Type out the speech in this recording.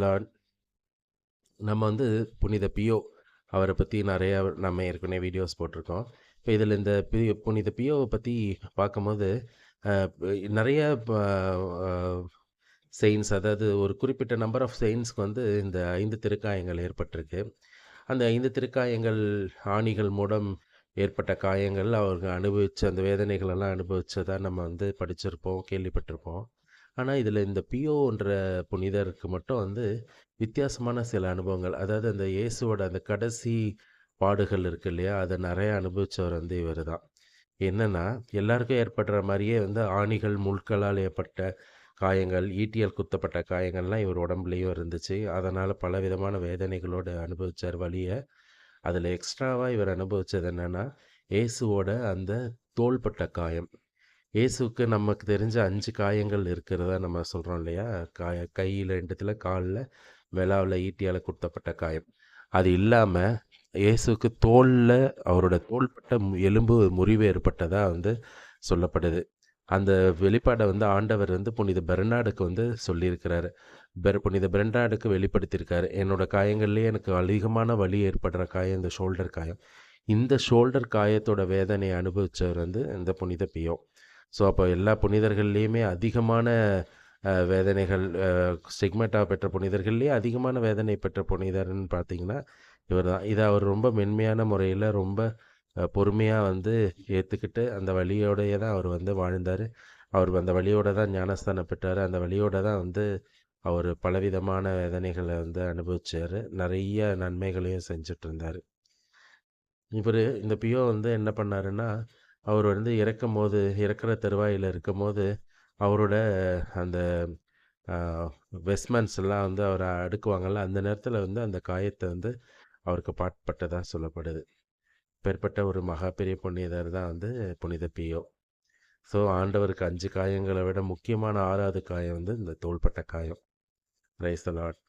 Lord. நம்ம வந்து புனித பியோ அவரை பற்றி நிறையா நம்ம ஏற்கனவே வீடியோஸ் போட்டிருக்கோம். இப்போ இதில் இந்த புனித பியோவை பற்றி பார்க்கும்போது நிறைய செயின்ஸ், அதாவது ஒரு குறிப்பிட்ட நம்பர் ஆஃப் செயின்ஸ்க்கு வந்து இந்த 5 திருக்காயங்கள் ஏற்பட்டிருக்கு. அந்த 5 திருக்காயங்கள் ஆணிகள் மூலம் ஏற்பட்ட காயங்கள் அவர்கள் அனுபவிச்ச அந்த வேதனைகளெல்லாம் அனுபவிச்சதா நம்ம வந்து படிச்சிருப்போம், கேள்விப்பட்டிருப்போம். ஆனால் இதில் இந்த பியோன்ற புனிதருக்கு மட்டும் வந்து வித்தியாசமான சில அனுபவங்கள், அதாவது அந்த இயேசுவோட அந்த கடைசி பாடுகள் இருக்கு இல்லையா, அதை நிறைய அனுபவிச்சவர் வந்து இவர் தான். என்னன்னா, எல்லாருக்கும் ஏற்படுற மாதிரியே வந்து ஆணிகள், முட்களால் ஏற்பட்ட காயங்கள், ஈட்டியால் குத்தப்பட்ட காயங்கள்லாம் இவர் உடம்புலயும் இருந்துச்சு. அதனால் பலவிதமான வேதனைகளோடு அனுபவிச்சார் வலிய. அதில் எக்ஸ்ட்ராவாக இவர் அனுபவிச்சது என்னென்னா, இயேசுவோட அந்த தோள்பட்ட காயம். இயேசுவுக்கு நமக்கு தெரிஞ்ச 5 காயங்கள் இருக்கிறதா நம்ம சொல்கிறோம் இல்லையா? கையில் 2 இடத்துல, காலில், விலாவில் ஈட்டியால் குத்தப்பட்ட காயம். அது இல்லாமல் இயேசுவுக்கு தோளில் அவரோட தோள்பட்ட எலும்பு முறிவு ஏற்பட்டதா வந்து சொல்லப்படுது. அந்த வெளிப்பாடை வந்து ஆண்டவர் வந்து புனித பெர்னார்டுக்கு வந்து சொல்லியிருக்கிறாரு. புனித பெர்னார்டுக்கு வெளிப்படுத்தியிருக்காரு. என்னோட காயங்கள்லேயே எனக்கு அதிகமான வலி ஏற்படுற காயம் இந்த ஷோல்டர் காயம். இந்த ஷோல்டர் காயத்தோட வேதனையை அனுபவித்தவர் வந்து இந்த புனித பியோ. ஸோ அப்போ எல்லா புனிதர்கள்லேயுமே அதிகமான வேதனைகள், ஸ்டிக்மேட்டா பெற்ற புனிதர்கள்லேயே அதிகமான வேதனை பெற்ற புனிதர்னு பார்த்தீங்கன்னா இவர் தான். இதை அவர் ரொம்ப மென்மையான முறையில் ரொம்ப பொறுமையாக வந்து ஏற்றுக்கிட்டு அந்த வலியோடையே தான் அவர் வந்து வாழ்ந்தார். அவர் அந்த வலியோடு தான் ஞானஸ்தானம் பெற்றார். அந்த வலியோடு தான் வந்து அவர் பலவிதமான வேதனைகளை வந்து அனுபவிச்சார். நிறைய நன்மைகளையும் செஞ்சுட்டு இருந்தார். இவர் இந்த பியோ வந்து என்ன பண்ணாருன்னா, அவர் வந்து இறக்குற தருவாயில் இருக்கும்போது அவரோட அந்த வெஸ்ட்மென்ட்ஸ் எல்லாம் வந்து அவரை அடுக்குவாங்கள்ல, அந்த நேரத்தில் வந்து அந்த காயத்தை வந்து அவருக்கு பாட்பட்டதாக சொல்லப்படுது. பேர்பட்ட ஒரு மகா பெரிய புனிதர் தான் வந்து புனித பியோ. ஸோ ஆண்டவருக்கு 5 காயங்களை விட முக்கியமான 6வது காயம் வந்து இந்த தோள்பட்ட காயம். Praise the Lord.